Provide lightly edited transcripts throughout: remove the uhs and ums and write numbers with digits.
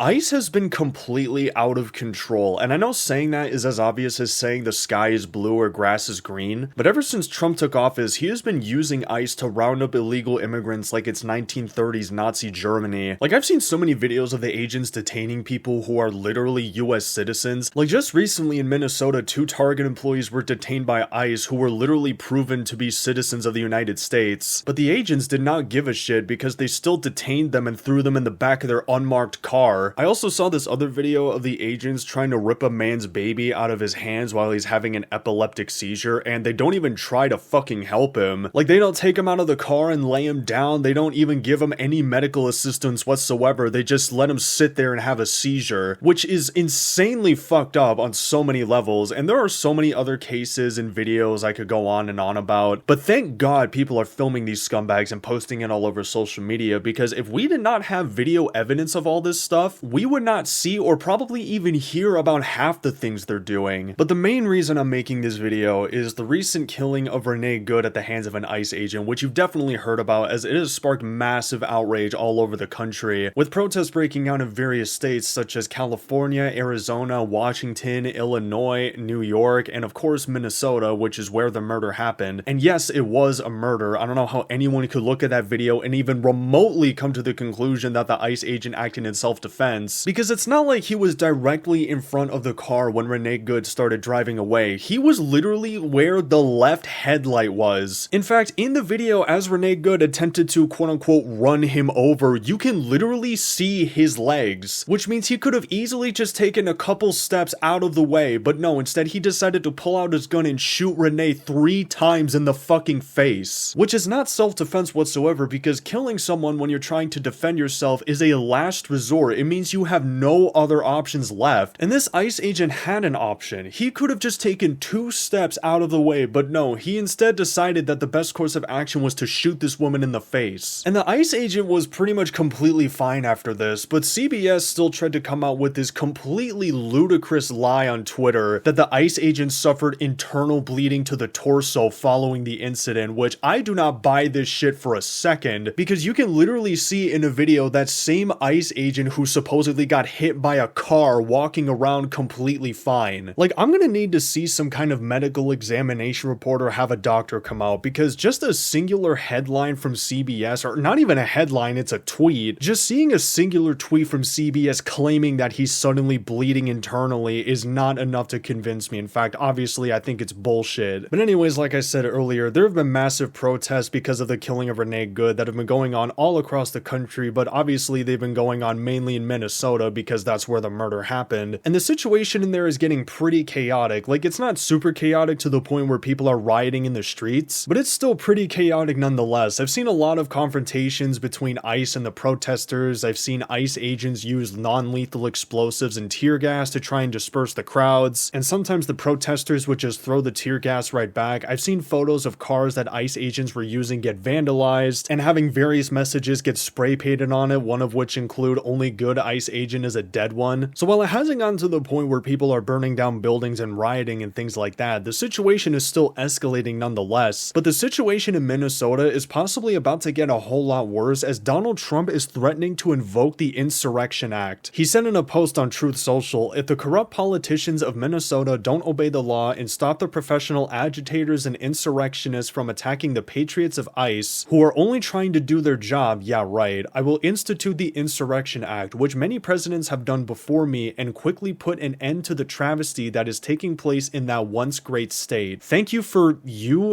ICE has been completely out of control, and I know saying that is as obvious as saying the sky is blue or grass is green, but ever since Trump took office, he has been using ICE to round up illegal immigrants like it's 1930s Nazi Germany. Like, I've seen so many videos of the agents detaining people who are literally US citizens. Like, just recently in Minnesota, 2 Target employees were detained by ICE who were literally proven to be citizens of the United States, but the agents did not give a shit because they still detained them and threw them in the back of their unmarked car. I also saw this other video of the agents trying to rip a man's baby out of his hands while he's having an epileptic seizure, and they don't even try to fucking help him. Like, they don't take him out of the car and lay him down, they don't even give him any medical assistance whatsoever, they just let him sit there and have a seizure, which is insanely fucked up on so many levels, and there are so many other cases and videos I could go on and on about, but thank God people are filming these scumbags and posting it all over social media, because if we did not have video evidence of all this stuff, we would not see or probably even hear about half the things they're doing. But the main reason I'm making this video is the recent killing of Renee Good at the hands of an ICE agent, which you've definitely heard about as it has sparked massive outrage all over the country, with protests breaking out in various states such as California, Arizona, Washington, Illinois, New York, and of course Minnesota, which is where the murder happened. And yes, it was a murder. I don't know how anyone could look at that video and even remotely come to the conclusion that the ICE agent acted in self-defense, because it's not like he was directly in front of the car when Renee Good started driving away. He was literally where the left headlight was. In fact, in the video, as Renee Good attempted to quote-unquote run him over, you can literally see his legs, which means he could have easily just taken a couple steps out of the way, but no, instead he decided to pull out his gun and shoot Renee 3 times in the fucking face, which is not self-defense whatsoever, because killing someone when you're trying to defend yourself is a last resort. It means you have no other options left, and this ICE agent had an option. He could have just taken 2 steps out of the way, but no, he instead decided that the best course of action was to shoot this woman in the face. And the ICE agent was pretty much completely fine after this, but CBS still tried to come out with this completely ludicrous lie on Twitter that the ICE agent suffered internal bleeding to the torso following the incident, which I do not buy this shit for a second, because you can literally see in a video that same ICE agent who supposedly got hit by a car walking around completely fine. Like, I'm gonna need to see some kind of medical examination report or have a doctor come out, because just a singular headline from CBS, or not even a headline, it's a tweet, just seeing a singular tweet from CBS claiming that he's suddenly bleeding internally is not enough to convince me. In fact, obviously I think it's bullshit. But anyways, like I said earlier, there have been massive protests because of the killing of Renee Good that have been going on all across the country, but obviously they've been going on mainly in Minnesota because that's where the murder happened. And the situation in there is getting pretty chaotic. Like, it's not super chaotic to the point where people are rioting in the streets, but it's still pretty chaotic nonetheless. I've seen a lot of confrontations between ICE and the protesters. I've seen ICE agents use non-lethal explosives and tear gas to try and disperse the crowds, and sometimes the protesters would just throw the tear gas right back. I've seen photos of cars that ICE agents were using get vandalized, and having various messages get spray painted on it, one of which include "Only good ICE agent is a dead one." So while it hasn't gotten to the point where people are burning down buildings and rioting and things like that, the situation is still escalating nonetheless. But the situation in Minnesota is possibly about to get a whole lot worse, as Donald Trump is threatening to invoke the Insurrection Act. He said in a post on Truth Social, "If the corrupt politicians of Minnesota don't obey the law and stop the professional agitators and insurrectionists from attacking the patriots of ICE, who are only trying to do their job, yeah right, I will institute the Insurrection Act, which many presidents have done before me, and quickly put an end to the travesty that is taking place in that once great state. Thank you for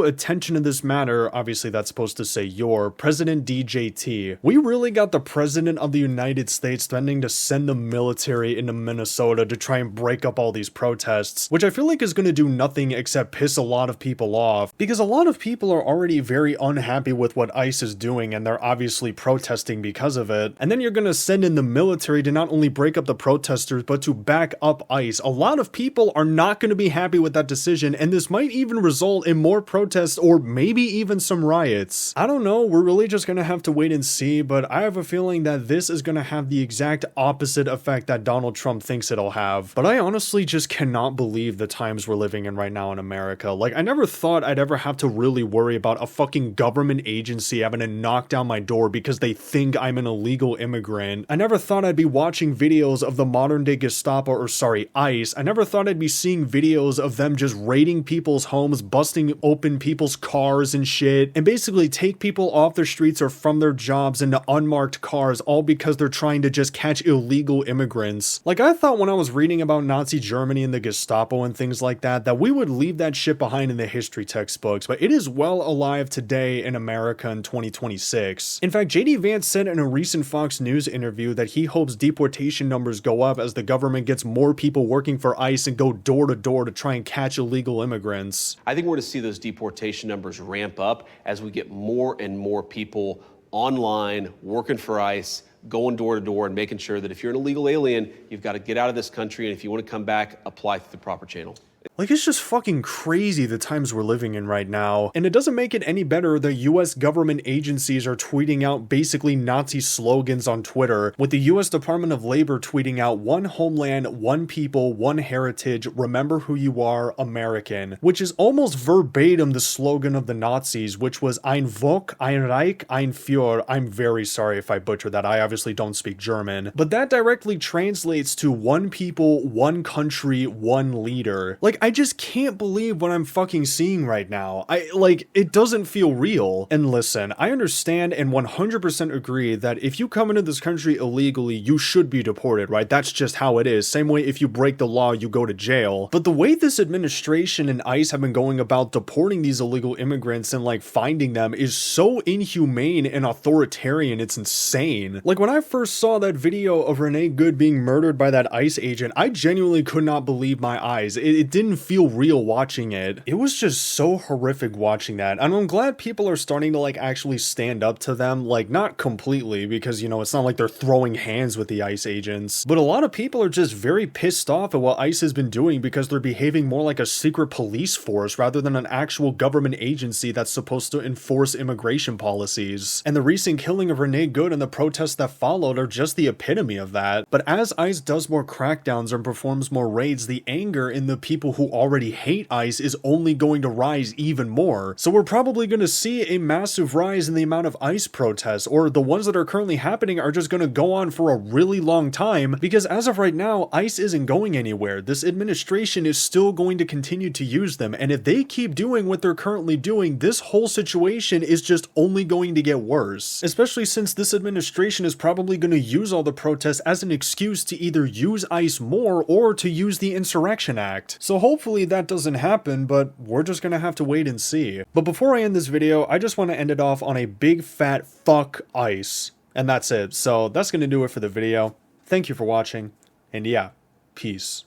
attention to this matter," obviously that's supposed to say your, President DJT. We really got the President of the United States threatening to send the military into Minnesota to try and break up all these protests, which I feel like is going to do nothing except piss a lot of people off, because a lot of people are already very unhappy with what ICE is doing, and they're obviously protesting because of it. And then you're going to send in the military to not only break up the protesters, but to back up ICE. A lot of people are not going to be happy with that decision, and this might even result in more protests or maybe even some riots. I don't know, we're really just going to have to wait and see, but I have a feeling that this is going to have the exact opposite effect that Donald Trump thinks it'll have. But I honestly just cannot believe the times we're living in right now in America. Like, I never thought I'd ever have to really worry about a fucking government agency having to knock down my door because they think I'm an illegal immigrant. I never thought I'd I'd be watching videos of the modern day Gestapo, or sorry, ICE. I never thought I'd be seeing videos of them just raiding people's homes, busting open people's cars and shit, and basically take people off their streets or from their jobs into unmarked cars, all because they're trying to just catch illegal immigrants. Like, I thought when I was reading about Nazi Germany and the Gestapo and things like that we would leave that shit behind in the history textbooks, but it is well alive today in America in 2026. In fact, JD Vance said in a recent Fox News interview that he hopes deportation numbers go up as the government gets more people working for ICE and go door to door to try and catch illegal immigrants. I think we're going to see those deportation numbers ramp up as we get more and more people online working for ICE, going door to door and making sure that if you're an illegal alien, you've got to get out of this country, and if you want to come back, apply through the proper channel. Like, it's just fucking crazy the times we're living in right now. And it doesn't make it any better that US government agencies are tweeting out basically Nazi slogans on Twitter, with the US Department of Labor tweeting out "One homeland, one people, one heritage, remember who you are, American," which is almost verbatim the slogan of the Nazis, which was "Ein Volk, ein Reich, ein Führer." I'm very sorry if I butchered that, I obviously don't speak German. But that directly translates to one people, one country, one leader. Like, I just can't believe what I'm fucking seeing right now. It doesn't feel real. And listen, I understand and 100% agree that if you come into this country illegally, you should be deported, right? That's just how it is. Same way if you break the law, you go to jail. But the way this administration and ICE have been going about deporting these illegal immigrants and like finding them is so inhumane and authoritarian, it's insane. Like, when I first saw that video of Renee Good being murdered by that ICE agent, I genuinely could not believe my eyes. It didn't feel real watching it. It was just so horrific watching that. And I'm glad people are starting to like actually stand up to them, like not completely, because you know, it's not like they're throwing hands with the ICE agents, but a lot of people are just very pissed off at what ICE has been doing because they're behaving more like a secret police force rather than an actual government agency that's supposed to enforce immigration policies. And the recent killing of Renee Good and the protests that followed are just the epitome of that. But as ICE does more crackdowns and performs more raids, the anger in the people who already hate ICE is only going to rise even more. So we're probably going to see a massive rise in the amount of ICE protests, or the ones that are currently happening are just going to go on for a really long time, because as of right now, ICE isn't going anywhere. This administration is still going to continue to use them, and if they keep doing what they're currently doing, this whole situation is just only going to get worse. Especially since this administration is probably going to use all the protests as an excuse to either use ICE more or to use the Insurrection Act. So hopefully that doesn't happen, but we're just gonna have to wait and see. But before I end this video, I just want to end it off on a big fat fuck ICE. And that's it. So that's gonna do it for the video. Thank you for watching, and yeah, peace.